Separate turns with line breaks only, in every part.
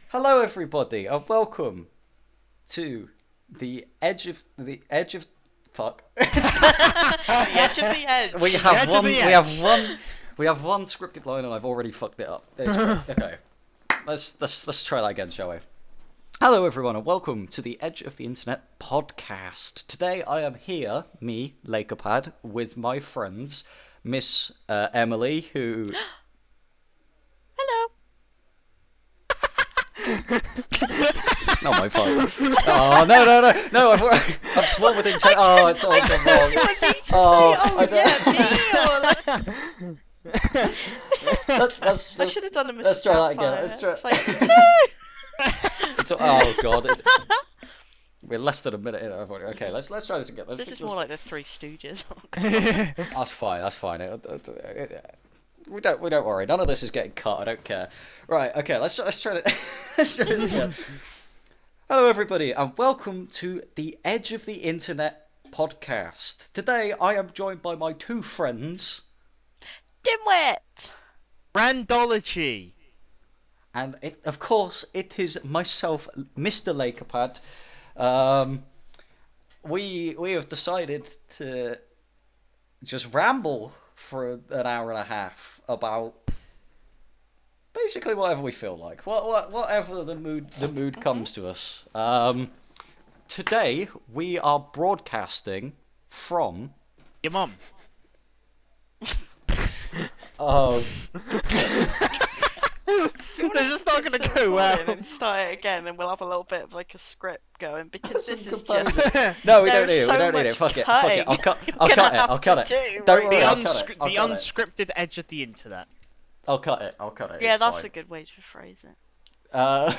Hello, everybody, and welcome to the edge of fuck.
The edge of the edge.
We
edge
have
of
one.
the
We
edge.
have one. We have one scripted line, and I've already fucked it up. It's great. Okay, let's try that again, shall we? Hello, everyone, and welcome to the Edge of the Internet podcast. Today, I am here, me, Lakepad, with my friends, Miss Emily, who.
Hello.
Not my fault. Oh no! I've sworn with intent. Oh, it's all gone wrong.
You want me to
Oh,
say,
I
me or
Let's
I should have done a mistake.
let's try that again. Let's try.
It's like,
Oh god, we're less than a minute in. Okay, let's try this again.
this is more like the Three Stooges.
That's fine. That's fine. We don't worry. None of this is getting cut. I don't care. Right. Okay. Let's try that. Let's try this again. Hello, everybody, and welcome to the Edge of the Internet podcast. Today, I am joined by my two friends,
Dimwit.
Randology.
and of course, it is myself, Mr. Lakepad. We have decided to just ramble for an hour and a half about basically whatever we feel like, whatever the mood comes to us. Today we are broadcasting from.
Your mum.
Oh,
They're just not going to go well.
And start it again, and we'll have a little bit of like a script going because this is
composed.
just.
no, we don't
There's
need it.
so
We don't need it.
much
Fuck it.
cutting
I'll cut
you're
it.
gonna
I'll
have
cut
to
it.
do
Don't
right
worry.
The,
I'll cut it. I'll cut it.
unscripted edge of the internet.
I'll cut it. I'll cut it.
Yeah,
It's
that's
fine.
a good way to phrase it.
Uh,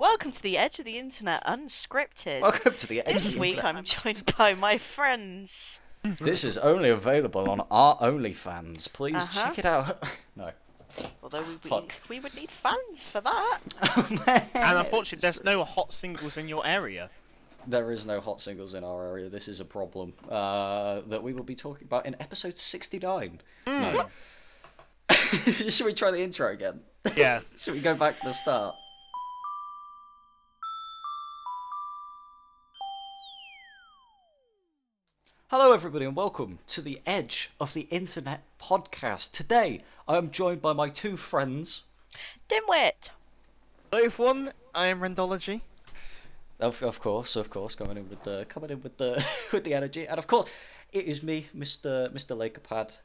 Welcome to the Edge of the Internet, unscripted.
welcome to the Edge of
This
the
week
Internet.
I'm joined by my friends.
This is only available on our OnlyFans. Please
Uh-huh.
check it out. No.
Although
Fuck.
we would need fans for that.
And unfortunately, there's no hot singles in your area.
There is no hot singles in our area. This is a problem that we will be talking about in episode 69. No. Should we try the intro again?
Yeah.
Should we go back to the start? Hello, everybody, and welcome to the Edge of the Internet podcast. Today, I am joined by my two friends.
Dimwit.
Both one, I am Randology.
Of course, coming in with the with the energy, and of course, it is me, Mr. Lakepad.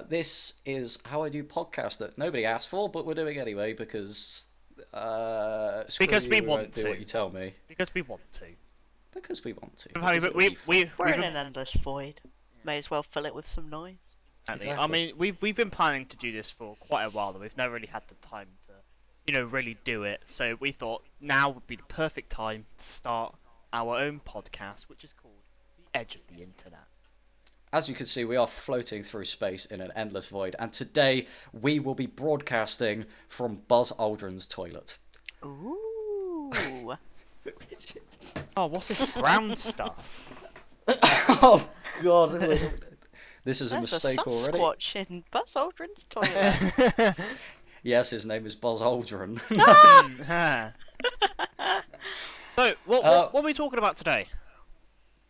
This is how I do podcasts that nobody asked for, but we're doing anyway because screw
Because we
you,
want
won't do
to.
what you tell me.
Because we want to.
Because we want to.
Harry,
because
but
it'll be fun.
We're in
been-
an endless void. May as well fill it with some noise.
Exactly. I
Exactly.
mean, we've been planning to do this for quite a while, and we've never really had the time to, really do it. So we thought now would be the perfect time to start our own podcast, which is called The Edge of the Internet.
As you can see, we are floating through space in an endless void, and today we will be broadcasting from Buzz Aldrin's toilet.
Ooh.
Oh, what's this brown stuff?
Oh God! This is a
There's
mistake already.
Sasquatch in Buzz Aldrin's toilet.
Yes, his name is Buzz Aldrin.
So, what are we talking about today?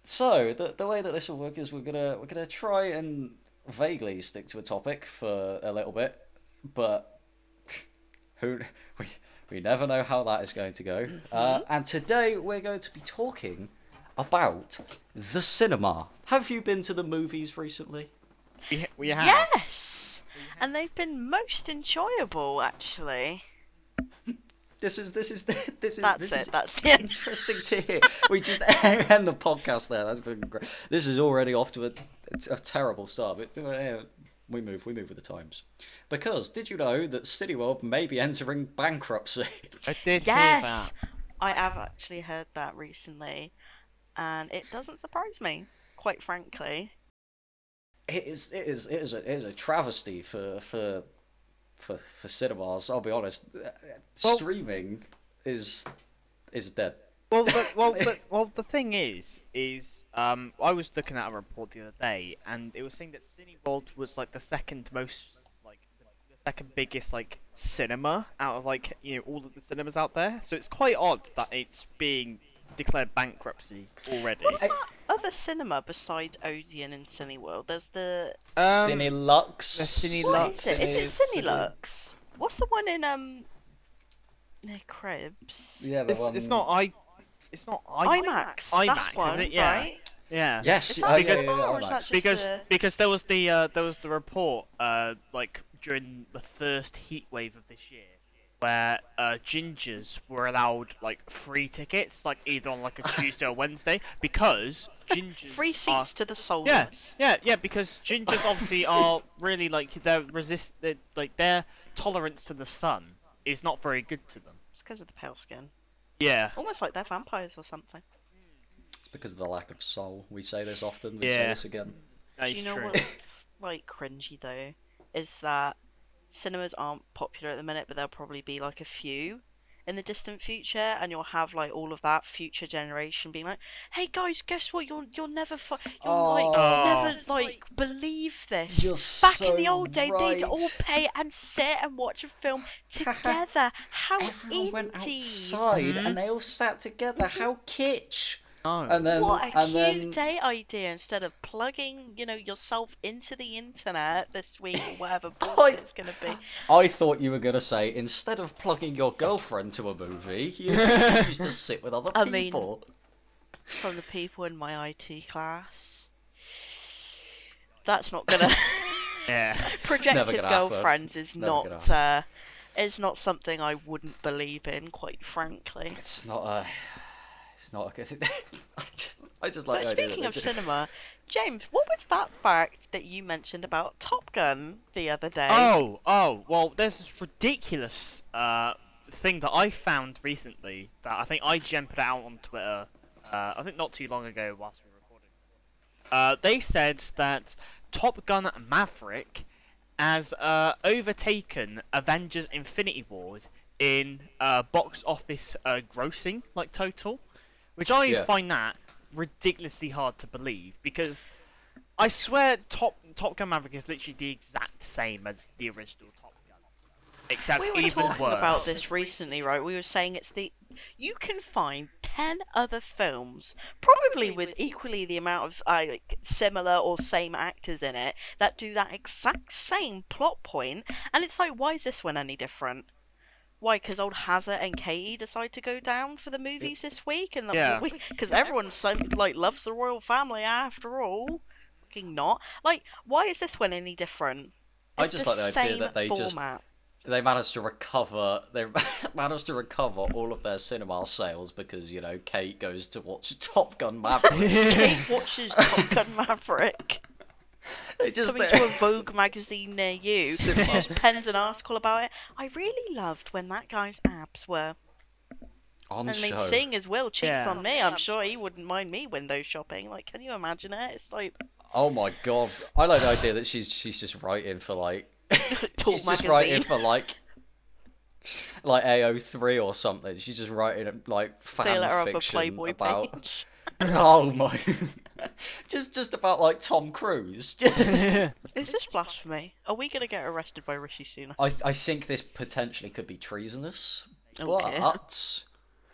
So the way that this will work is we're gonna try and vaguely stick to a topic for a little bit, but we never know how that is going to go. And today we're going to be talking about the cinema. Have you been to the movies recently?
We have.
Yes! And they've been most enjoyable, actually.
This is
That's
this
it,
is
that's the end.
interesting to hear. We just end the podcast there. That's been great. This is already off to a terrible start. But we move with the times. Because did you know that Cineworld may be entering bankruptcy?
I did
Yes!
hear
I have actually heard that recently, and it doesn't surprise me, quite frankly.
It is a travesty for cinemas. I'll be honest.
Well-
Streaming is dead.
Well, the thing is, I was looking at a report the other day, and it was saying that Cineworld was like the second most, like the second biggest like cinema out of like all of the cinemas out there. So it's quite odd that it's being declared bankruptcy already.
What's that other cinema besides Odeon and Cineworld? There's the
Cinelux.
the Cine-
what
Cinelux.
is it? Is it Cinelux? What's the one in near Cribs?
Yeah, the one.
It's not
IMAX.
IMAX,
That's one,
is it? Yeah.
Right?
Yeah.
Yes,
Is
yeah,
that
yeah, yeah,
cinema
yeah,
or is
IMAX.
that just
Because there was the report like during the first heat wave of this year where gingers were allowed like free tickets like either on like a Tuesday or Wednesday because gingers
free seats to the
yeah
soulless?
because gingers obviously are really like their tolerance to the sun is not very good to them.
It's because of the pale skin.
Yeah.
Almost like they're vampires or something.
It's because of the lack of soul. We say this often. We say
Yeah.
this again.
That
Do
is
you know
true.
what's like cringy though? Is that cinemas aren't popular at the minute, but there'll probably be like a few in the distant future, and you'll have like all of that future generation being like, "Hey guys, guess what? You'll never never like believe this.
You're
Back in the
so
old day,
right.
they'd all pay and sit and watch a film together. How
Everyone went
indie!
outside and they all sat together. How kitsch!
Oh.
And then,
What a
and
cute
then,
date idea instead of plugging, yourself into the internet this week or whatever bullshit it's gonna be.
I thought you were gonna say instead of plugging your girlfriend to a movie, you used to sit with other
I mean-
people.
From the people in my IT class. That's not gonna
Yeah.
projected
gonna happen.
girlfriends is
Never gonna
not is not something I wouldn't believe in, quite frankly.
It's not a. It's not a good. I just like
But
the idea
speaking
that
of
there's-
cinema, James, what was that fact that you mentioned about Top Gun the other day?
Oh, well, there's this ridiculous thing that I found recently that I think IGN put out on Twitter, I think not too long ago whilst we were recording this. They said that Top Gun Maverick has overtaken Avengers Infinity War in box office grossing, like total, which I
Yeah.
find that ridiculously hard to believe because I swear Top Gun Maverick is literally the exact same as the original Top Gun, except
We were
even
talking
worse.
about this recently, right? We were saying you can find 10 other films, probably with equally the amount of similar or same actors in it, that do that exact same plot point, and it's like, why is this one any different? Why? Because old Hazard and Katie decide to go down for the movies this week, and
Yeah.
because everyone loves the royal family after all. Fucking not. Like, why is this one any different?
I
It's
just
the
like the idea
same
that they just-
format.
They managed to recover. They managed to recover all of their cinema sales because Kate goes to watch Top Gun Maverick.
Kate watches Top Gun Maverick.
They just
Coming to a Vogue magazine near you. She
Cinema.
just penned an article about it. I really loved when that guy's abs were.
on
And
show.
they'd seeing his will cheeks
Yeah.
on me. I'm sure he wouldn't mind me window shopping. Like, can you imagine it? It's like
Oh my god! I like the idea that she's just writing for like
Talk
she's just
magazine.
writing for like AO3 or something. She's just writing like
they let her
fan
off a
fiction
Playboy
about
page.
oh my just about like Tom Cruise.
Is this blasphemy? Are we gonna get arrested by Rishi Sunak?
I think this potentially could be treasonous,
Okay.
but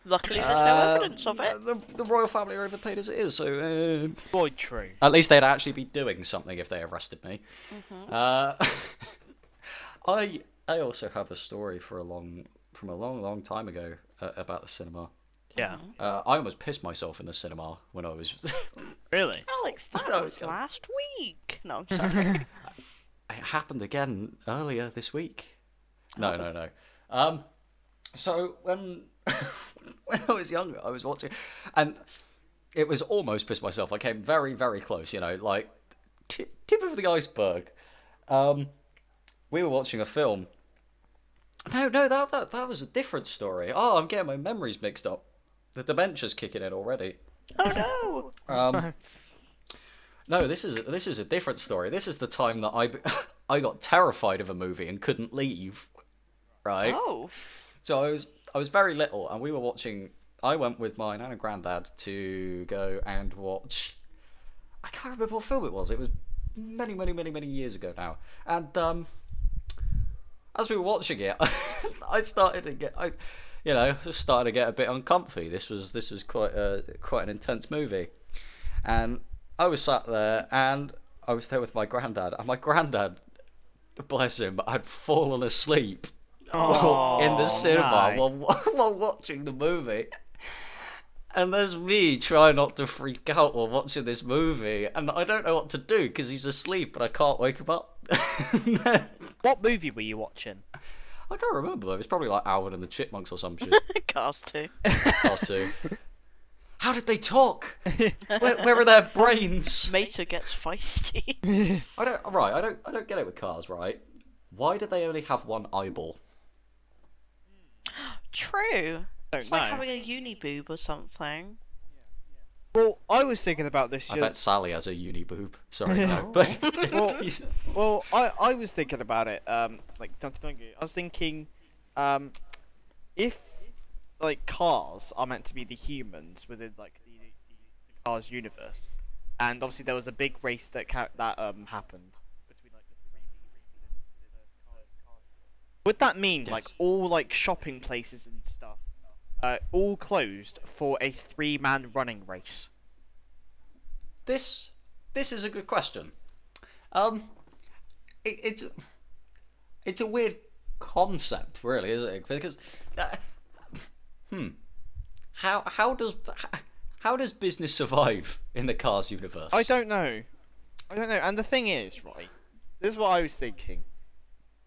Luckily, there's no evidence of it.
the royal family are overpaid as it is, so
Boy, true.
at least they'd actually be doing something if they arrested me. I also have a story from a long time ago about the cinema.
Yeah.
I almost pissed myself in the cinema when I was.
Really?
Alex, that
No,
was
so-
last week. No, I'm sorry.
It happened again earlier this week. No. So when when I was younger, I was watching, and it was almost pissed myself. I came very, very close. Like tip of the iceberg. We were watching a film. No, that was a different story. Oh, I'm getting my memories mixed up. The dementia's kicking in already.
Oh no!
No, this is a different story. This is the time that I got terrified of a movie and couldn't leave. Right.
Oh,
So I was very little, and we were watching. I went with my nan and granddad to go and watch. I can't remember what film it was. It was many years ago now, and as we were watching it, I started to get, just started to get a bit uncomfy. This was quite an intense movie, and I was sat there, and I was there with my granddad, and my granddad, bless him, had fallen asleep in the cinema while watching the movie. And there's me trying not to freak out while watching this movie, and I don't know what to do because he's asleep, and I can't wake him up.
What movie were you watching?
I can't remember though. It's probably like Alvin and the Chipmunks or some shit.
Cars 2.
Cars 2. How did they talk? Where are their brains?
Mater gets feisty.
I don't get it with Cars, right? Why do they only have one eyeball?
True.
Don't
It's
know.
like having a uni boob or something.
Well, I was thinking about this.
I bet Sally has a uni boob. Sorry, no. But
Well, I was thinking about it. Like, I was thinking, if like cars are meant to be the humans within like the Cars universe, and obviously there was a big race that happened between like the three cars. Would that mean like all like shopping places and stuff, all closed for a 3-man running race?
This is a good question. It's a weird concept, really, isn't it? Because how does business survive in the Cars universe?
I don't know. And the thing is, right, this is what I was thinking.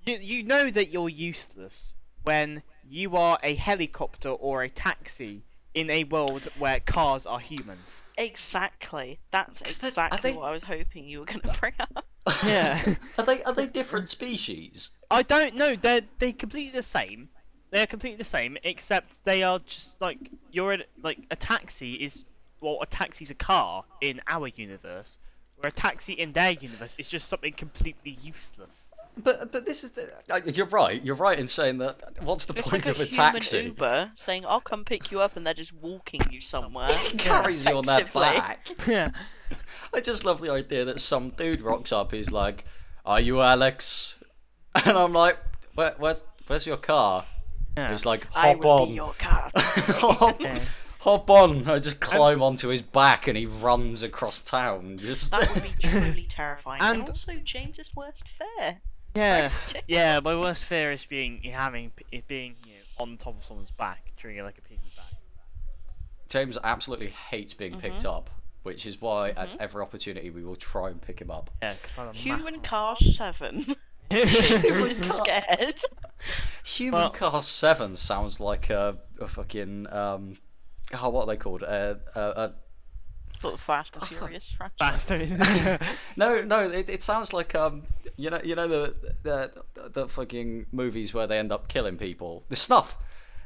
You know that you're useless when you are a helicopter or a taxi in a world where cars are humans.
Exactly. That's
'Cause
exactly what I was hoping you were going to bring up.
Yeah.
Are they different species?
I don't know. They're completely the same. They're completely the same, except they are just like a taxi is. Well, a taxi's a car in our universe, where a taxi in their universe is just something completely useless.
But this is you're right. You're right in saying that. What's the
It's
point
like
of a
human
taxi?
Uber saying, "I'll come pick you up," and they're just walking you somewhere.
Carries you on their
effectively.
back.
Yeah.
I just love the idea that some dude rocks up. He's like, "Are you Alex?" And I'm like, "Where's your car?"
Yeah.
He's like,
I
"Hop
will
on."
be your car.
Hop on! I just climb onto his back and he runs across town. Just
That would be truly terrifying. And,
And-
also James's worst fear.
Yeah. Yeah. My worst fear is being on top of someone's back during like a piggyback.
James absolutely hates being picked up, which is why at every opportunity we will try and pick him up.
Yeah, because I'm a
Human Car 7. Scared.
Human
Well-
Car 7 sounds like a fucking what are they called?
Sort of Fast and Furious franchise.
bastard.
No, it sounds like the fucking movies where they end up killing people. The Snuff.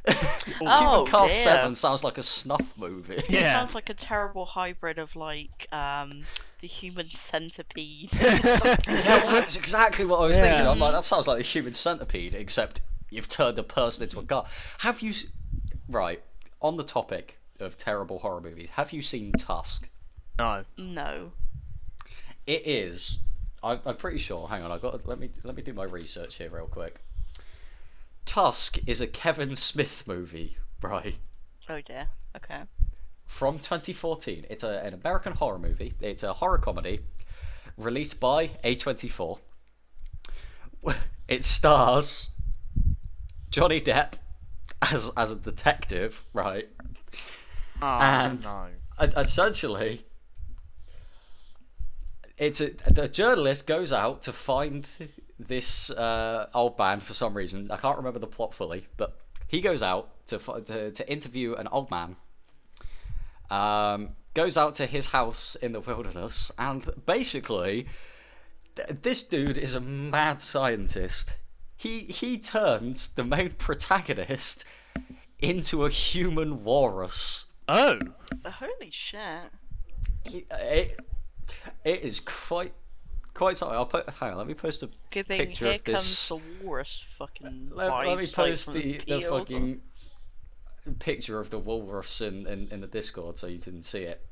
Human
Oh,
Car
dear.
7 sounds like a snuff movie.
It
Yeah.
sounds like a terrible hybrid of like the Human Centipede. Something.
Yeah, well, that's exactly what I was thinking.
Yeah.
I'm like, that sounds like a human centipede, except you've turned a person into a car. Have you? Right, on the topic of terrible horror movies, have you seen Tusk?
No.
No.
It is. I'm pretty sure. Hang on, let me do my research here real quick. Tusk is a Kevin Smith movie, right?
Oh dear. Okay.
From 2014. It's an American horror movie. It's a horror comedy released by A24. It stars Johnny Depp as a detective, right?
Oh,
And-
no.
Essentially, the journalist goes out to find this old man for some reason. I can't remember the plot fully, but he goes out to interview an old man. Goes out to his house in the wilderness, and basically, this dude is a mad scientist. He turns the main protagonist into a human walrus.
Oh.
Holy shit.
It is quite something. Hang on, let me post a
Giving
picture
Here
of this.
Comes the Walrus fucking
Let me
vibes, like,
post
from
the
Peels or-
fucking picture of the walrus in the Discord so you can see it.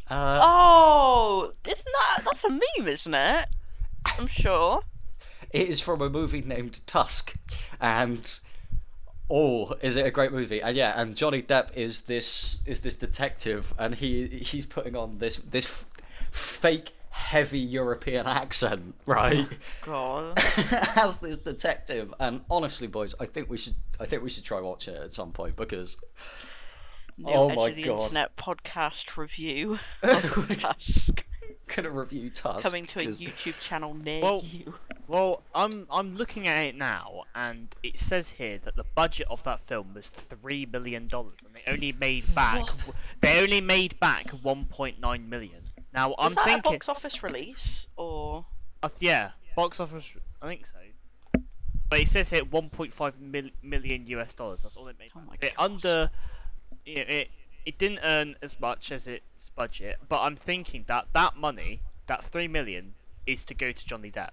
Oh, that's a meme, isn't it? I'm sure.
It is from a movie named Tusk, and is it a great movie? And yeah, and Johnny Depp is this detective, and he's putting on this fake heavy European accent, right?
God.
As this detective, and honestly, boys, I think we should try watching it at some point because
New
oh
Edge
my
of the
God.
Internet podcast review of Tusk.
gonna review Tusk
Coming to a
'cause-
YouTube channel near
Well-
you.
Well, I'm looking at it now, and it says here that the budget of that film was $3 million, and they only made back 1.9 million. Now I'm
Was that a
thinking,
box office release or?
yeah, box office, I think so. But it says here 1.5 million US dollars. That's all it made.
Oh
back.
my
It
God.
it didn't earn as much as its budget, but I'm thinking that money, that 3 million, is to go to Johnny Depp.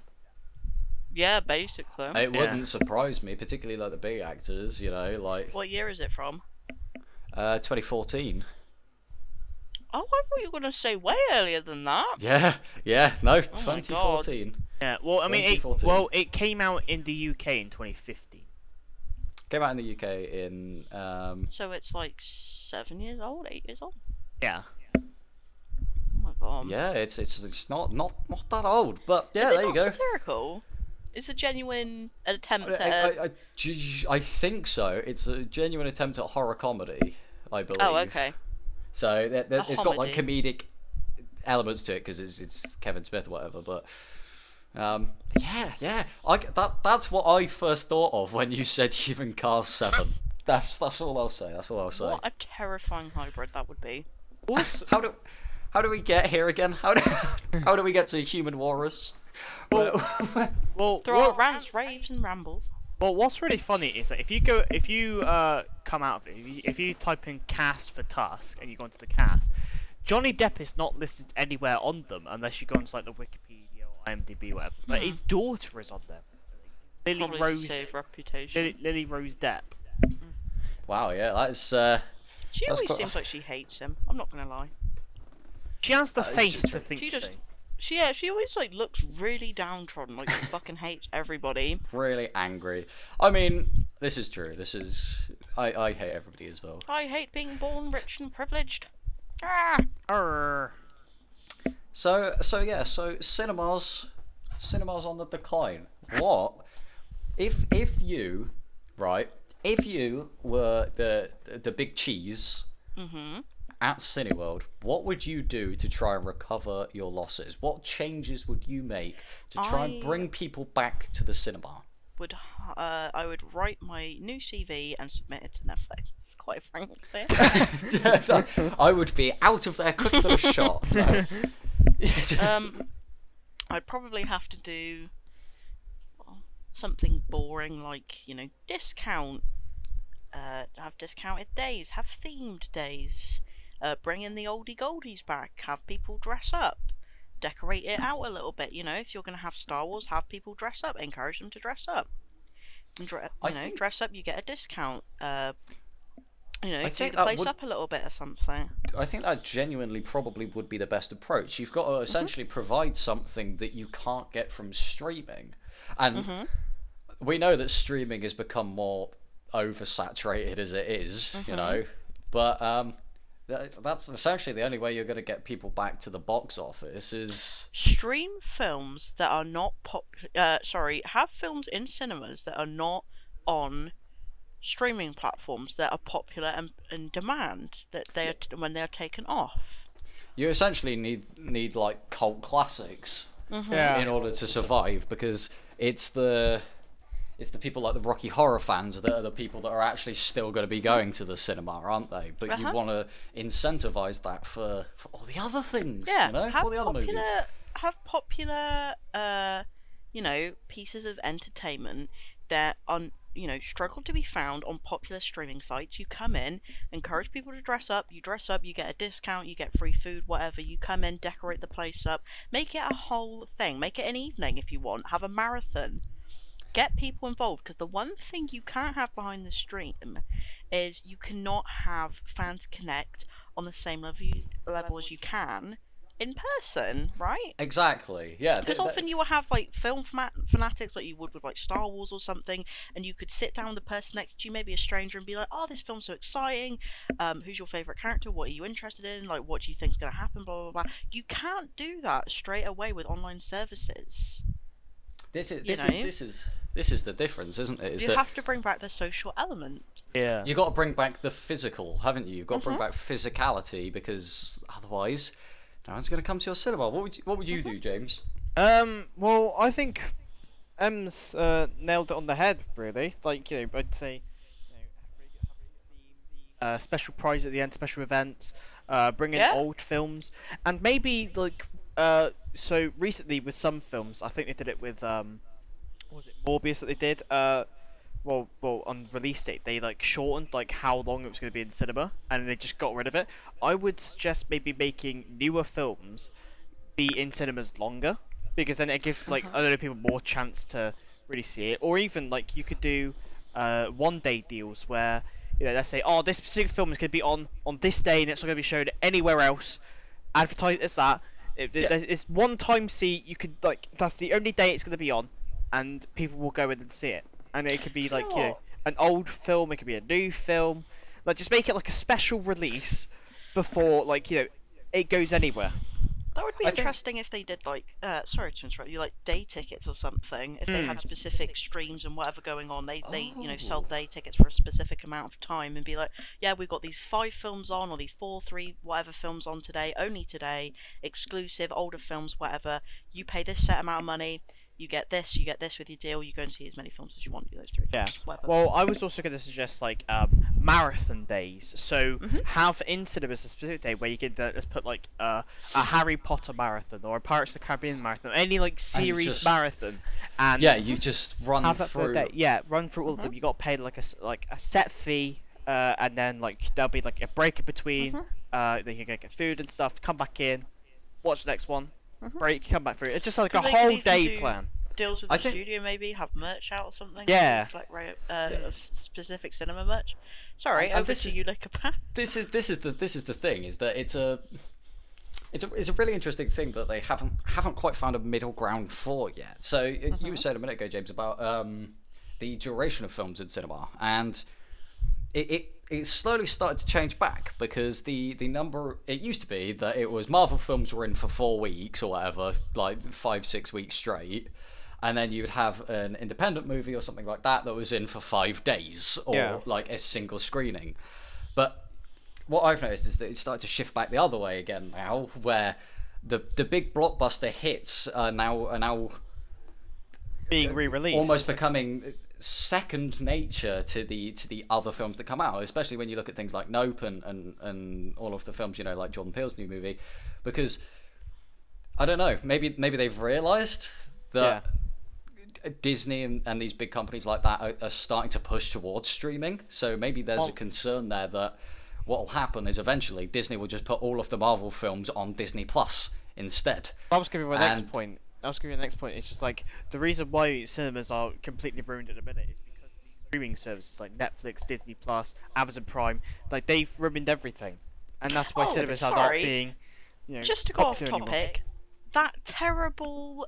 Yeah, basically.
It wouldn't surprise me, particularly like the big actors, like
What year is it from?
2014.
Oh, I thought you were gonna say way earlier than that.
Yeah, no,
my
2014.
Yeah, well, I mean,
2014.
it came out in the UK in 2015.
Came out in the UK in
So it's like 7 years old, 8 years old.
Yeah.
Oh my God.
yeah, it's not that old, but yeah,
Is it
there you
not
go.
satirical? It's a genuine attempt at.
I think so. It's a genuine attempt at horror comedy, I believe.
Oh, okay.
So it's got like
comedy.
comedic elements to it because it's Kevin Smith or whatever. But yeah, that's what I first thought of when you said Human Cars 7. That's all I'll say. That's all I'll say.
What a terrifying hybrid that would be.
Also,
How do we get here again? How do we get to Human Warriors?
well,
There are rants, raves, and rambles.
well, what's really funny is that if you come out of it, if you type in cast for Tusk and you go into the cast, Johnny Depp is not listed anywhere on them unless you go into like the Wikipedia or IMDb or whatever. But his daughter is on there. Lily
Probably
Rose.
to save reputation.
Lily Rose Depp.
Wow, yeah, that is.
She
That's
always
quite-
seems like she hates him. I'm not gonna lie.
She has the
That is
face
just
to
true.
think
She
so.
just- She always like looks really downtrodden, like she fucking hates everybody.
really angry. I mean, this is true. I hate everybody as well.
I hate being born rich and privileged. Ah!
Arr.
So cinemas on the decline. What if you were the big cheese at Cineworld? What would you do to try and recover your losses? What changes would you make to try and
I-
bring people back to the cinema?
I would write my new CV and submit it to Netflix. Quite frankly.
I would be out of there quicker than a shot. No.
I'd probably have to do something boring like, discount. Have discounted days, have themed days, bring in the oldie goldies back, have people dress up, decorate it out a little bit. If you're going to have Star Wars, have people dress up, encourage them to dress up. And dress up, you get a discount. Do
think
the
that
place
would-
up a little bit or something.
I think that genuinely probably would be the best approach. You've got to essentially provide something that you can't get from streaming. And we know that streaming has become more oversaturated as it is, but that's essentially the only way you're going to get people back to the box office is
Stream films that are not have films in cinemas that are not on streaming platforms that are popular and in demand that they are when they are taken off.
you essentially need like cult classics
Yeah.
in order to survive, because it's the people like the Rocky Horror fans that are the people that are actually still going to be going to the cinema, aren't they? But you want to incentivize that for all the other things,
Have
all the other movies.
Have popular, pieces of entertainment that are, struggle to be found on popular streaming sites. You come in, encourage people to dress up. You dress up, you get a discount, you get free food, whatever. You come in, decorate the place up, make it a whole thing. Make it an evening if you want. Have a marathon. Get people involved, because the one thing you can't have behind the stream is you cannot have fans connect on the same level as you can in person, right?
Exactly. Yeah.
Because often you will have like film fanatics, like you would with like Star Wars or something, and you could sit down with the person next to you, maybe a stranger, and be like, "Oh, this film's so exciting. Who's your favorite character? What are you interested in? Like, what do you think's going to happen? Blah blah blah." You can't do that straight away with online services.
this is
you
this
know?
this is the difference, isn't it? Is
You
that
have to bring back the social element.
Yeah.
you got to bring back the physical, haven't you? You've got to bring back physicality, because otherwise, no one's going to come to your cinema. What would you do, James?
Well, I think M's nailed it on the head, really. Like, I'd say, special prize at the end, special events, bring in
Yeah.
old films, and maybe like, so recently with some films, I think they did it with what was it, Morbius that they did. Well, on release date, they like shortened like how long it was going to be in cinema, and they just got rid of it. I would suggest maybe making newer films be in cinemas longer, because then it gives like other people more chance to really see it. Or even like you could do 1-day deals where, let's say, oh, this specific film is going to be on this day and it's not going to be shown anywhere else. Advertise it as that. It's one time see. You could like, that's the only day it's going to be on, and people will go in and see it. And it could be like,
Sure.
an old film. It could be a new film. Like, just make it like a special release before like, it goes anywhere.
That would be
I think-
interesting if they did like, sorry to interrupt you, like day tickets or something. If they had specific streams and whatever going on, they sell day tickets for a specific amount of time and be like, yeah, we've got these 5 films on, or these 4, 3, whatever films on today, only today, exclusive, older films, whatever. You pay this set amount of money, you get this with your deal. You go and see as many films as you want. Do those 3
Yeah.
films, whatever.
Well, I was also going to suggest like marathon days. So have in cinemas a specific day where you can let's put like a Harry Potter marathon or a Pirates of the Caribbean marathon, any like series
just-
marathon, and
Yeah, you just run
have that for a
through.
day. Yeah, run through all of them. You got to pay like a set fee, and then like there'll be like a break in between. Then you can get food and stuff. Come back in, watch the next one. Break, come back through. It's just like a
'Cause they could
whole
even
day
do
plan.
Deals with
I
the
think-
studio, maybe have merch out or something.
Yeah.
Like of specific cinema merch. Sorry,
And
over
this
to
is-
you, Lycopad.
This is the thing, is that it's a really interesting thing that they haven't quite found a middle ground for yet. So you were saying a minute ago, James, about the duration of films in cinema, and it slowly started to change back, because the number, it used to be that it was Marvel films were in for 4 weeks or whatever, like 5-6 weeks straight, and then you would have an independent movie or something like that was in for 5 days, or
Yeah.
like a single screening. But what I've noticed is that it's started to shift back the other way again now, where the big blockbuster hits are now
Being re-released.
almost becoming second nature to the other films that come out, especially when you look at things like Nope and all of the films, like Jordan Peele's new movie, because I don't know, maybe they've realized that Disney and these big companies like that are starting to push towards streaming. So maybe there's a concern there that what will happen is eventually Disney will just put all of the Marvel films on Disney Plus instead.
That was going to be my next
And-
point. It's just like the reason why cinemas are completely ruined at the minute is because these streaming services like Netflix, Disney Plus, Amazon Prime, like they've ruined everything, and that's why
Oh,
cinemas are not
sorry.
being,
Just to go off
popular anymore.
topic, that terrible,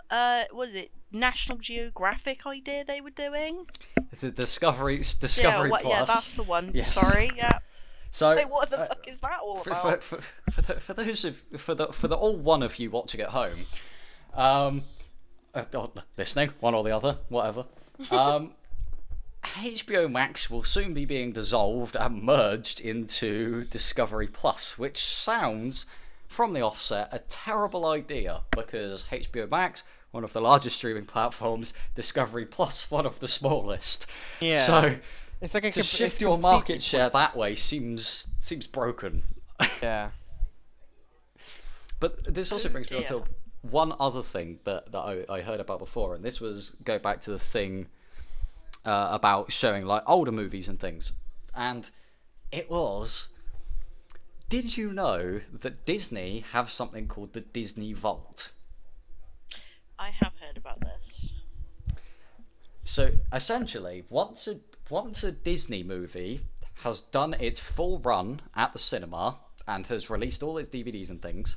was it National Geographic idea they were doing?
The Discovery
yeah,
Plus.
yeah, that's the one.
Yes.
Sorry, yeah.
So
Wait, what the fuck is that all
for,
about?
for those of for the all one of you watching at home, or listening, one or the other, whatever. HBO Max will soon be being dissolved and merged into Discovery Plus, which sounds, from the offset, a terrible idea, because HBO Max, one of the largest streaming platforms, Discovery Plus, one of the smallest.
Yeah.
So
It's like a
to
it's
shift your
completely
market share that way seems broken.
Yeah.
But this also brings me on
dear.
to one other thing that I heard about before, and this was go back to the thing about showing like older movies and things, and it was, did you know that Disney have something called the Disney Vault?
I have heard about this.
So essentially, once a Disney movie has done its full run at the cinema and has released all its DVDs and things,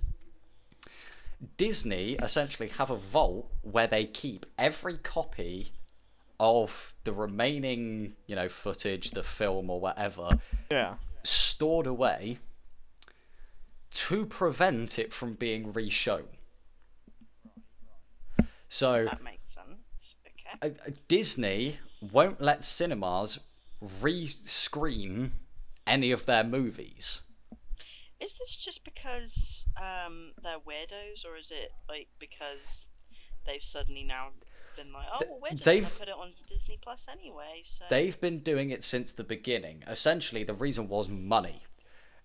Disney essentially have a vault where they keep every copy of the remaining, footage, the film or whatever,
Yeah.
stored away to prevent it from being reshown. So
That makes sense. Okay.
Disney won't let cinemas re-screen any of their movies.
Is this just because they're weirdos, or is it like because they've suddenly now been like, oh, well, we're just gonna put it on Disney Plus anyway? So
They've been doing it since the beginning. Essentially, the reason was money.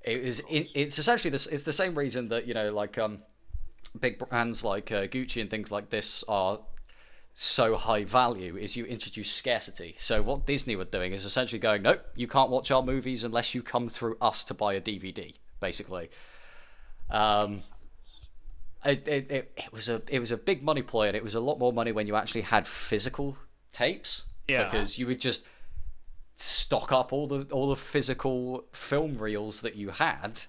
It's essentially this. It's the same reason that big brands like Gucci and things like this are so high value, is you introduce scarcity. So what Disney were doing is essentially going, nope, you can't watch our movies unless you come through us to buy a DVD, basically. It was a big money ploy, and it was a lot more money when you actually had physical tapes.
Yeah.
Because you would just stock up all the physical film reels that you had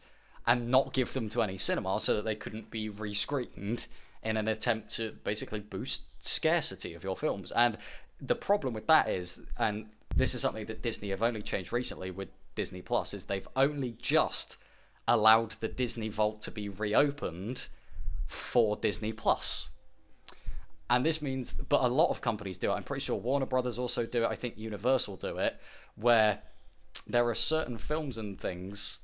and not give them to any cinema so that they couldn't be rescreened in an attempt to basically boost scarcity of your films. And the problem with that is, and this is something that Disney have only changed recently with Disney Plus, is they've only just allowed the Disney Vault to be reopened for Disney Plus. And this means, but a lot of companies do it. I'm pretty sure Warner Brothers also do it. I think Universal do it, where there are certain films and things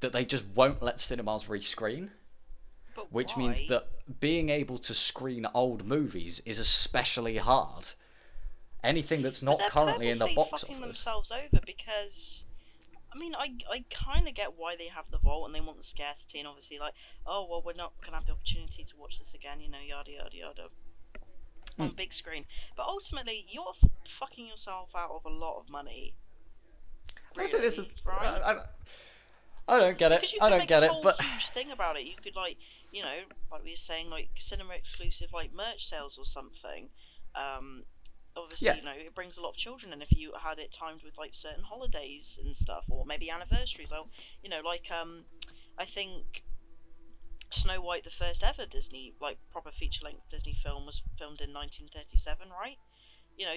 that they just won't let cinemas rescreen.
But
Which
why?
means that being able to screen old movies is especially hard. Anything that's
But
not
they're
currently in the
purposely
box
fucking
office.
themselves over because, I mean, I kind of get why they have the vault and they want the scarcity, and obviously like, oh well, we're not gonna have the opportunity to watch this again, yada yada yada, on big screen. But ultimately, you're fucking yourself out of a lot of money.
I think this is.
right?
I don't get it.
Because you
I
could
don't
make
get
a
it.
whole
But
huge thing about it. You could like we were saying, like cinema exclusive like merch sales or something. Obviously,
Yeah.
it brings a lot of children, and if you had it timed with like certain holidays and stuff, or maybe anniversaries, or I think Snow White, the first ever Disney proper feature length Disney film, was filmed in 1937, right?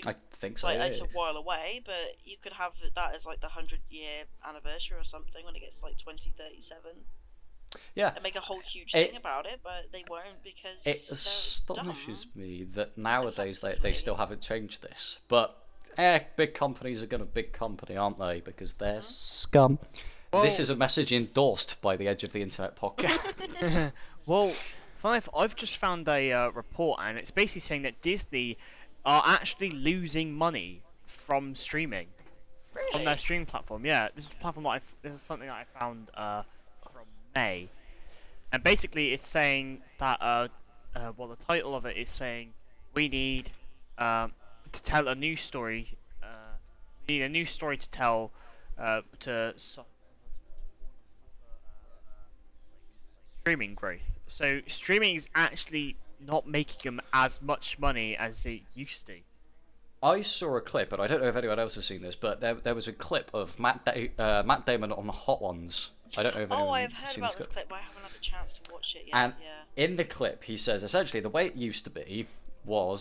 I think so.
Like
Yeah.
it's a while away, but you could have that as like the 100-year anniversary or something when it gets to, like 2037.
Yeah.
And make a whole huge
It-
thing about it, but they won't because
It
they're
astonishes
dumb.
me that nowadays they
Effectively.
still haven't changed this. But big companies are going to big company, aren't they? Because they're scum. This is a message endorsed by the Edge of the Internet podcast.
Well, I've just found a report, and it's basically saying that Disney are actually losing money from streaming on their streaming platform. Yeah, this is a platform this is something that I found from May, and basically it's saying that the title of it is saying we need to tell a new story. We need a new story to tell streaming growth. So streaming is actually not making them as much money as it used to.
I saw a clip, and I don't know if anyone else has seen this, but there was a clip of Matt Damon on Hot Ones. I don't know if
Oh,
anyone's
I've heard
seen
about
this
this clip, but I haven't had the chance to watch it yet.
And
yeah.
in the clip, he says essentially the way it used to be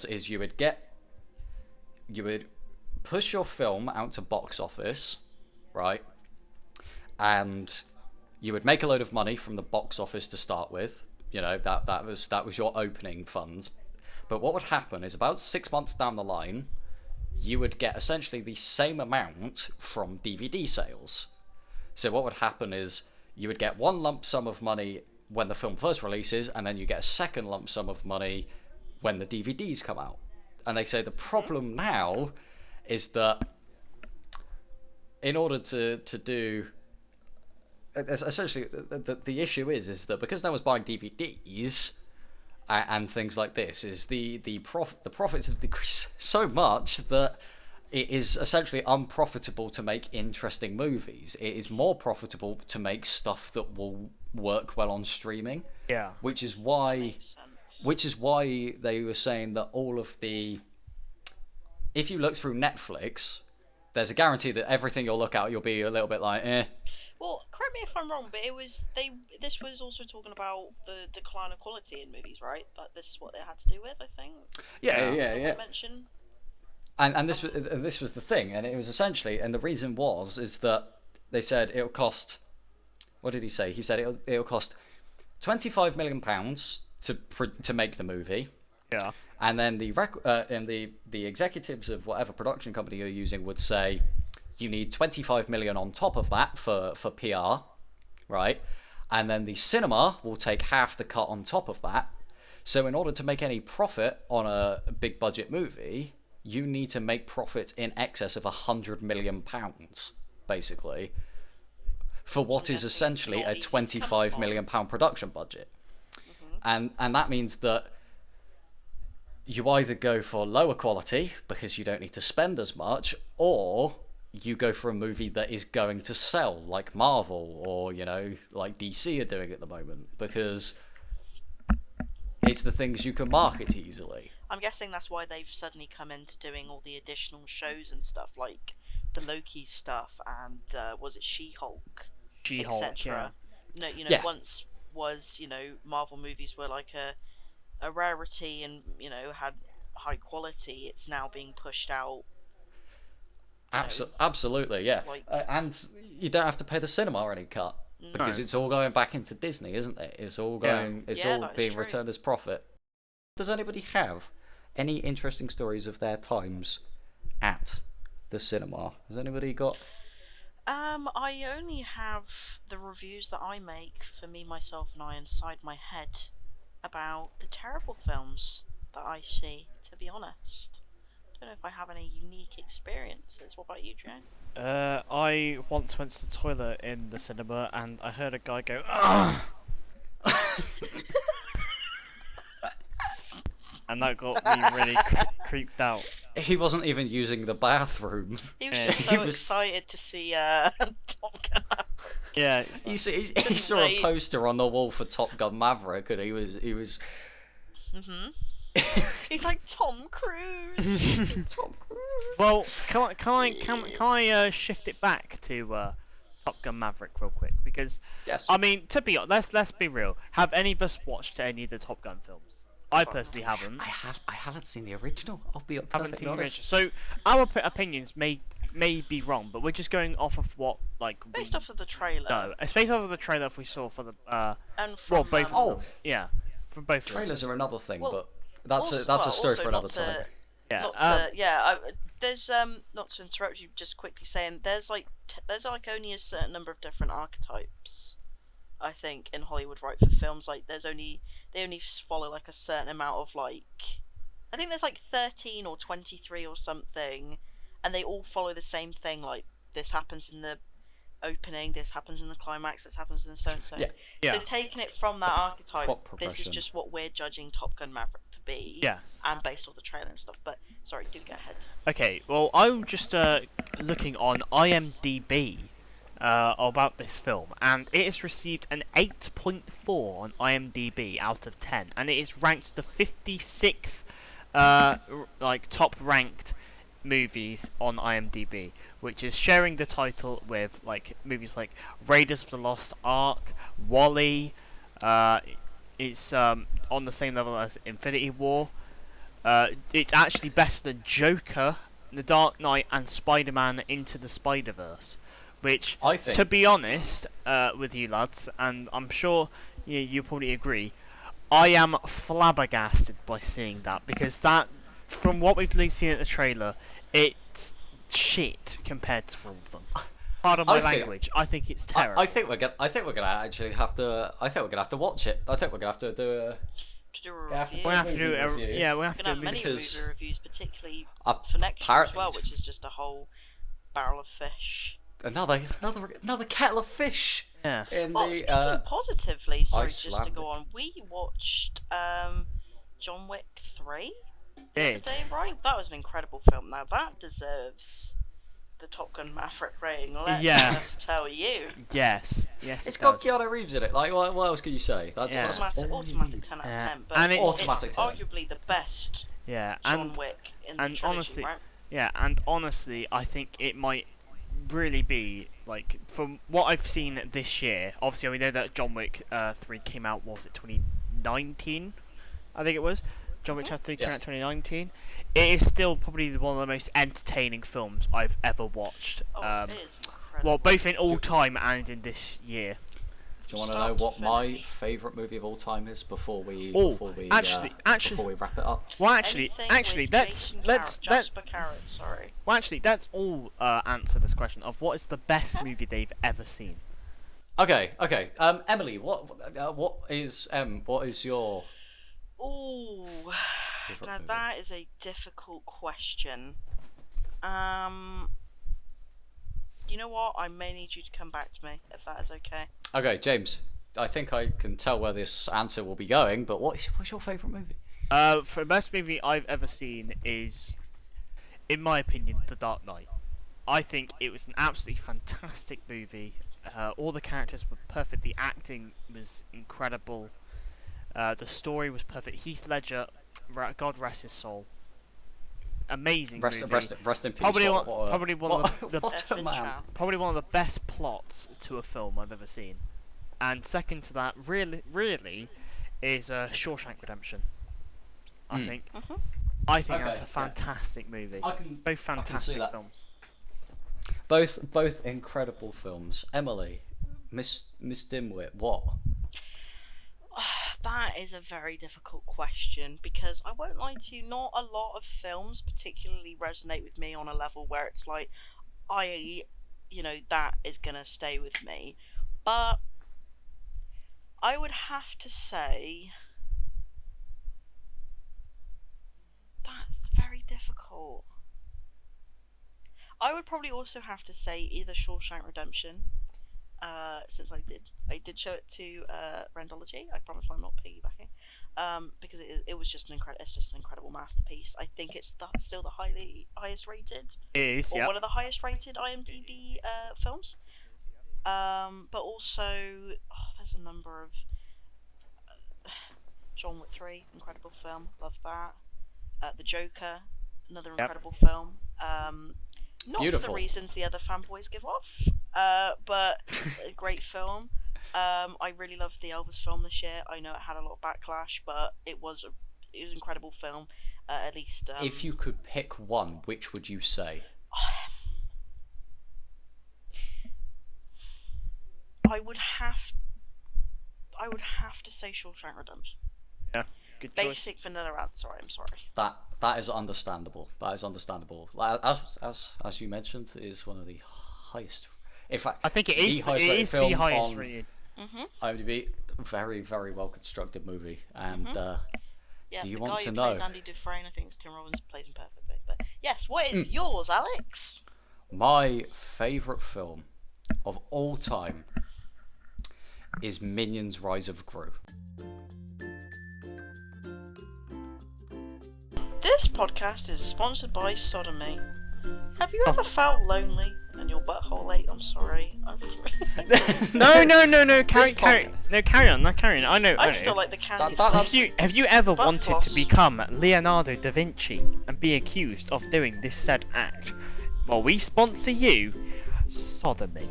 is you would push your film out to box office, right? And you would make a load of money from the box office to start with. That was your opening funds. But what would happen is about 6 months down the line, you would get essentially the same amount from DVD sales. So what would happen is you would get one lump sum of money when the film first releases, and then you get a second lump sum of money when the DVDs come out. And they say the problem now is that in order to do essentially the issue is that because no one's buying DVDs and things like this, is the profits have decreased so much that it is essentially unprofitable to make interesting movies. It is more profitable to make stuff that will work well on streaming.
Yeah.
Which is why
Makes sense.
they were saying that if you look through Netflix, there's a guarantee that everything you'll look at, you'll be a little bit like, eh.
Well, correct correct me if I'm wrong, but this was also talking about the decline of quality in movies, right? But this is what they had to do with, I think.
Yeah.
Mention.
And this was the thing, and it was essentially, and the reason is that they said it'll cost. What did he say? He said it'll cost £25 million to make the movie.
Yeah.
And then the executives of whatever production company you're using would say, you need 25 million on top of that for PR, right? And then the cinema will take half the cut on top of that. So in order to make any profit on a big budget movie, you need to make profits in excess of £100 million, basically, for what is essentially a £25 million production budget. And that means that you either go for lower quality because you don't need to spend as much, or you go for a movie that is going to sell, like Marvel or, like DC are doing at the moment, because it's the things you can market easily.
I'm guessing that's why they've suddenly come into doing all the additional shows and stuff, like the Loki stuff and was it She-Hulk?
She-Hulk,
etc.
yeah.
No, once was, Marvel movies were like a rarity and, had high quality. It's now being pushed out.
Absolutely, yeah.
Like,
and you don't have to pay the cinema any cut, because it's all going back into Disney, isn't it? It's all going. It's all being returned as profit. Does anybody have any interesting stories of their times at the cinema? Has anybody got?
I only have the reviews that I make for me, myself, and I inside my head about the terrible films that I see. To be honest, I don't know if I have any unique experiences. What about you, Joe?
I once went to the toilet in the cinema and I heard a guy go, "Ugh!" And that got me really creeped out.
He wasn't even using the bathroom.
He was just so excited to see Top Gun Maverick.
Yeah.
He saw a poster on the wall for Top Gun Maverick, and he was.
He's like Tom Cruise.
Tom Cruise.
Well, can I shift it back to Top Gun Maverick real quick, because
Yes.
I mean, to be honest, let's be real. Have any of us watched any of the Top Gun films? I personally haven't.
I haven't seen the original. I'll be
Haven't
perfectly
seen the
honest.
original. So our opinions may be wrong, but we're just going off of what
Based off of the trailer.
No, it's based off of the trailer we saw for the
And from
both.
Oh.
Yeah, from both.
Trailers are another thing,
Well,
but that's a story for another time.
Yeah.
There's not to interrupt you, just quickly saying there's only a certain number of different archetypes, I think, in Hollywood, right, for films. Like they only follow like a certain amount of I think there's like 13 or 23 or something, and they all follow the same thing. Like this happens in the opening, this happens in the climax, this happens in the so and so.
Yeah.
So taking it from that archetype,
Plot
this is
progression.
just what we're judging Top Gun Maverick to be.
Yeah.
And based on the trailer and stuff. But sorry, do go ahead.
Okay, well, I'm just looking on IMDb about this film, and it has received an 8.4 on IMDb out of 10, and it is ranked the 56th top ranked movies on IMDb, which is sharing the title with movies like Raiders of the Lost Ark, WALL-E. It's on the same level as Infinity War. It's actually better than Joker, The Dark Knight, and Spider-Man Into the Spider-Verse, which,
I think,
to be honest with you lads, and I'm sure you probably agree, I am flabbergasted by seeing that, because that, from what we've seen at the trailer, it's shit compared to all of them. Pardon my language. I think it's terrible.
I think we're gonna actually have to. I think we're gonna have to watch it. I think we're gonna have to do a.
To do a
We have to
review.
We have to do
movie review.
we have
We're
to
gonna
do
have many
because-
movie reviews, particularly for next year as
apparently
well,
it's-
which is just a whole barrel of fish.
Another kettle of fish
Yeah.
in
Well,
the.
speaking positively, sorry, just to
Icelandic.
go on, we watched John Wick 3 the
Did.
other day, right? That was an incredible film. Now that deserves the Top Gun Maverick rating. Let's
Yeah.
just tell you.
Yes.
It's
it
got
does.
Keanu Reeves in it. Like, what else can you say? That's
Yeah.
Automatic 10 out of
Yeah.
10. But
And
it's
Automatic 10.
arguably the best
Yeah,
John
and
Wick in the
and
trilogy,
honestly-
right?
yeah, and honestly, I think it might really be like from what I've seen this year, obviously we know that John Wick 3 came out. What was it, 2019? I think it was. John Wick Chapter 3 came out in 2019. It is still probably one of the most entertaining films I've ever watched.
Oh, it is incredible.
Well, both in all time and in this year.
Do you want to know what my favourite movie of all time is before we
actually,
before we wrap it up?
Well,
Anything with Jason Jasper Carrot, sorry.
Well, actually, let's all answer this question of what is the best movie they've ever seen.
Okay. Emily, what is your
Ooh,
favourite
now
movie?
that is a difficult question. You know what? I may need you to come back to me if that is okay.
Okay, James. I think I can tell where this answer will be going, but what's your favourite movie?
For the best movie I've ever seen is, in my opinion, The Dark Knight. I think it was an absolutely fantastic movie. All the characters were perfect. The acting was incredible. The story was perfect. Heath Ledger, God rest his soul. Amazing movie.
Rest in peace.
Probably one of the
what a man.
probably one of the best plots to a film I've ever seen. And second to that, really, is Shawshank Redemption. I think. I think that's a fantastic movie. Both fantastic
that.
films.
Both incredible films. Emily, Miss Dimwit, what?
That is a very difficult question because I won't lie to you, not a lot of films particularly resonate with me on a level where it's like, that is gonna stay with me. But I would have to say that's very difficult. I would probably also have to say either Shawshank Redemption, since I did show it to Rendology. I promise I'm not piggybacking, because it was just it's just an incredible masterpiece. I think it's still the highest rated,
It is,
or one of the highest rated IMDb films. But also, there's a number of John Wick 3, incredible film, love that. The Joker, another incredible film. Not
Beautiful.
for the reasons the other fanboys give off, but a great film. I really loved the Elvis film this year. I know it had a lot of backlash, but it was an incredible film. At least,
If you could pick one, which would you say?
I would have to say Shawshank Redemption.
Yeah, good choice.
Basic vanilla answer. I'm sorry.
That is understandable. That is understandable. As you mentioned, it is one of the highest. In fact,
I think it
the
is.
highest
It
rated
is the
film
highest
on
rated.
IMDb. Very, very well constructed movie. And
Yeah,
do you
the
want
guy
to
who
know?
plays Andy Dufresne, I think it's Tim Robbins, plays him perfectly. But yes, what is yours, Alex?
My favourite film of all time is Minions: Rise of Gru.
This podcast is sponsored by Sodomy. Have you ever felt lonely and your butthole ate? I'm sorry.
No. Carry on. I know.
I still like the candy.
Have you ever
Butt
wanted
floss.
to become Leonardo da Vinci and be accused of doing this said act? Well, we sponsor you, Sodomy.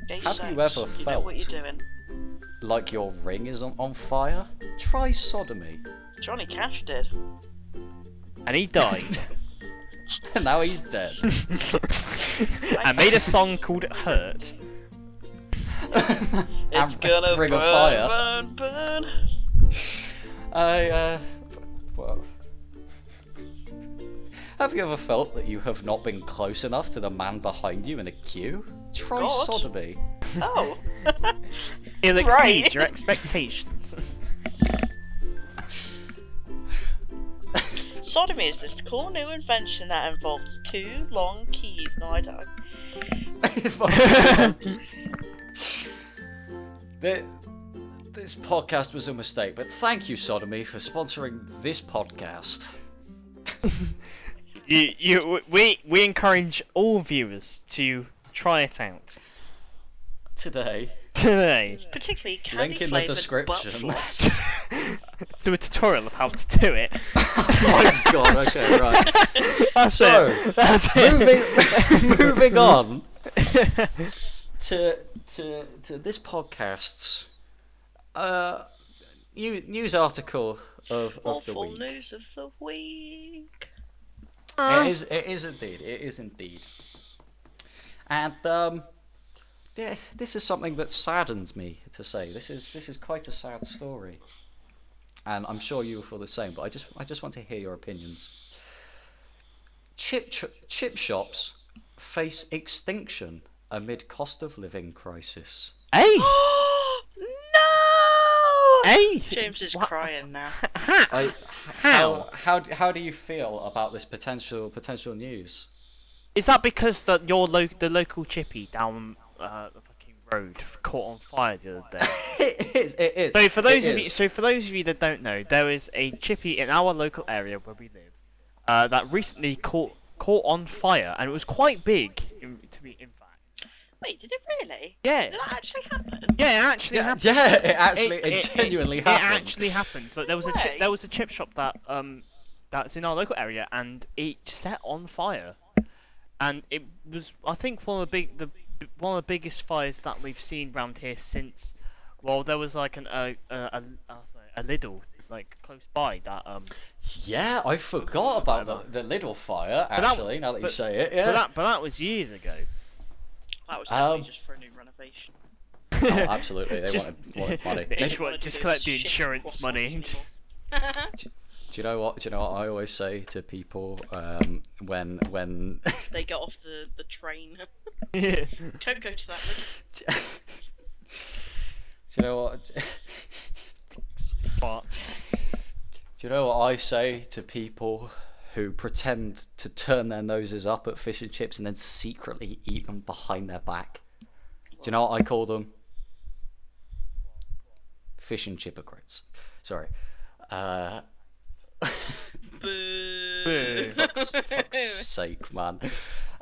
Gay
Have
sex,
you ever
you know what
felt-
you're doing.
Like your ring is on fire? Try sodomy.
Johnny Cash did.
And he died.
And now he's dead.
and made a song called Hurt.
It's
And
gonna
Ring
burn,
of Fire.
burn, burn.
Well. Have you ever felt that you have not been close enough to the man behind you in a queue? Try
God.
sodomy.
Oh.
It'll exceed
Right.
your expectations.
Sodomy is this cool new invention that involves two long keys. No, I don't.
This podcast was a mistake, but thank you, Sodomy, for sponsoring this podcast.
We encourage all viewers to try it out
Today.
today.
Particularly candy
Link in the
flavoured
description.
butt floss.
Do a tutorial of how to do it.
Oh my god, okay, right.
That's
So,
it. That's it.
moving on. to this podcast's news article of the
Awful
week.
news of the week.
It is indeed. And yeah, this is something that saddens me to say. This is quite a sad story, and I'm sure you will feel the same. But I just want to hear your opinions. Chip shops face extinction amid cost of living crisis.
Hey,
No!
hey.
James is
What?
crying now.
How do you feel about this potential news?
Is that because the local chippy down the fucking road caught on fire the other day?
It is.
So for those of you that don't know, there is a chippy in our local area where we live that recently caught on fire, and it was quite big. In fact.
Wait, did it really?
Yeah.
Did that actually happen?
Yeah, it actually happened.
Yeah, it genuinely happened.
It actually happened. So there was a chip shop that's in our local area, and it set on fire, and it was, I think, one of the biggest fires that we've seen around here since. Well, there was like a Lidl like close by that
Yeah, I forgot about the Lidl fire. Actually, now that you say it, yeah.
But that was years ago.
That was definitely just for a new renovation.
Oh, absolutely, they
Just-
wanted money.
They
Maybe-
just
wanted to
just
do
collect the
shit
insurance
croissants
money.
anymore.
Do you know what? I always say to people when
They get off the train.
Yeah.
Don't go to that room.
do you know what?
But
Do you know what I say to people who pretend to turn their noses up at fish and chips and then secretly eat them behind their back? Do you know what I call them? Fish and chipocrates. Sorry.
Boo.
Fuck's sake, man.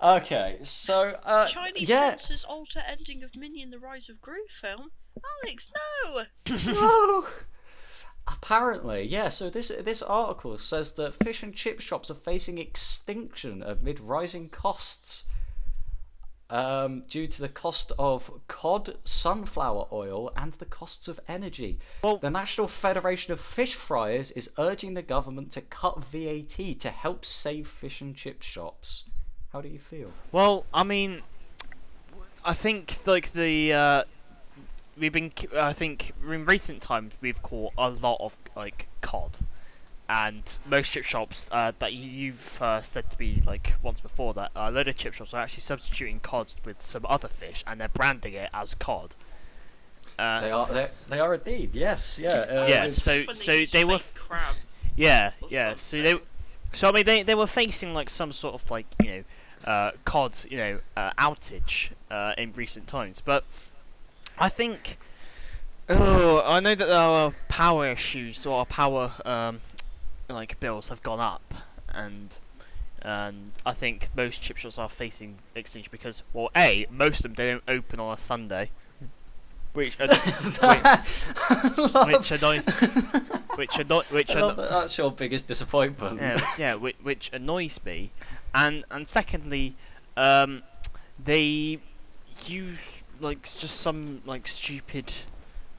Okay, so
Chinese
yeah.
censors alter ending of Minion: The Rise of Gru film. Alex, no.
No. Apparently, yeah. So this article says that fish and chip shops are facing extinction amid rising costs, due to the cost of cod, sunflower oil, and the costs of energy.
Well-
the National Federation of Fish Fryers is urging the government to cut VAT to help save fish and chip shops. How do you feel?
well, I mean, I think like I think in recent times we've caught a lot of like cod, and most chip shops that you've said to me like once before that a load of chip shops are actually substituting cod with some other fish and they're branding it as cod.
They are indeed. Yes. Yeah.
Yeah,
it's-
so-
When
so
use
they were
fake crab.
Yeah,
Or
yeah.
something.
So I mean, they were facing like some sort of like cod outage in recent times, but I think. Oh, I know that our power issues or our power like bills have gone up, and I think most chip shops are facing extinction because, well, most of them they don't open on a Sunday, which annoys
I love that that's your biggest disappointment.
which annoys me, and secondly, they use like just some like stupid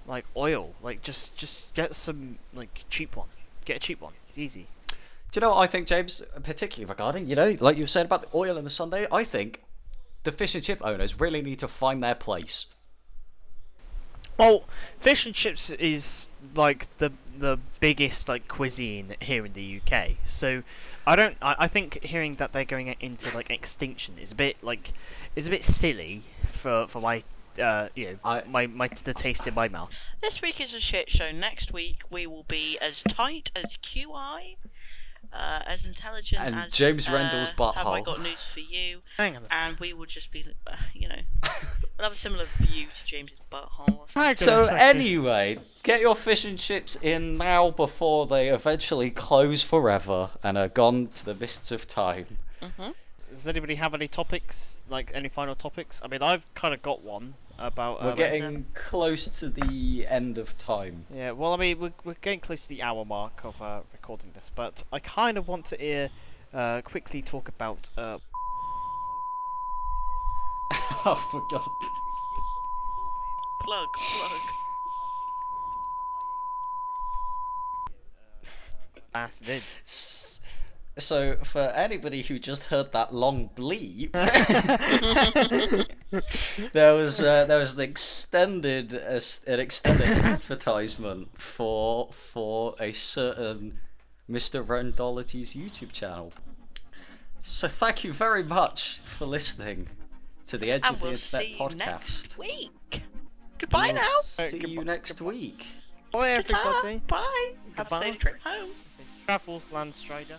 like oil, like just get some like cheap one, get a cheap one, it's easy.
Do you know what I think, James? Particularly regarding, like you said about the oil and the Sunday, I think the fish and chip owners really need to find their place.
Well, fish and chips is like the biggest like cuisine here in the UK. So I think hearing that they're going into like extinction is a bit silly for my the taste in my mouth.
This week is a shit show. Next week we will be as tight as QI, as intelligent
And
as
James Rendell's
Have I
butthole.
got news for you?
Hang on.
And we will just be, we'll have a similar view to James's butthole. Or something.
So anyway, get your fish and chips in now before they eventually close forever and are gone to the mists of time.
Does anybody have any topics? Like any final topics? I mean, I've kind of got one about.
We're getting close to the end of time.
Yeah, well, I mean, we're getting close to the hour mark of recording this, but I kind of want to quickly talk about.
Oh, for God.
Plug.
Last vid.
So, for anybody who just heard that long bleep, there was an extended advertisement for a certain Mr. Rondology's YouTube channel. So thank you very much for listening to the Edge
And
of the
we'll
Internet
see you
podcast.
next week. Goodbye
We'll
now.
see you next week.
Bye, everybody.
Bye. Have a
Goodbye.
safe trip home.
Travels Landstrider.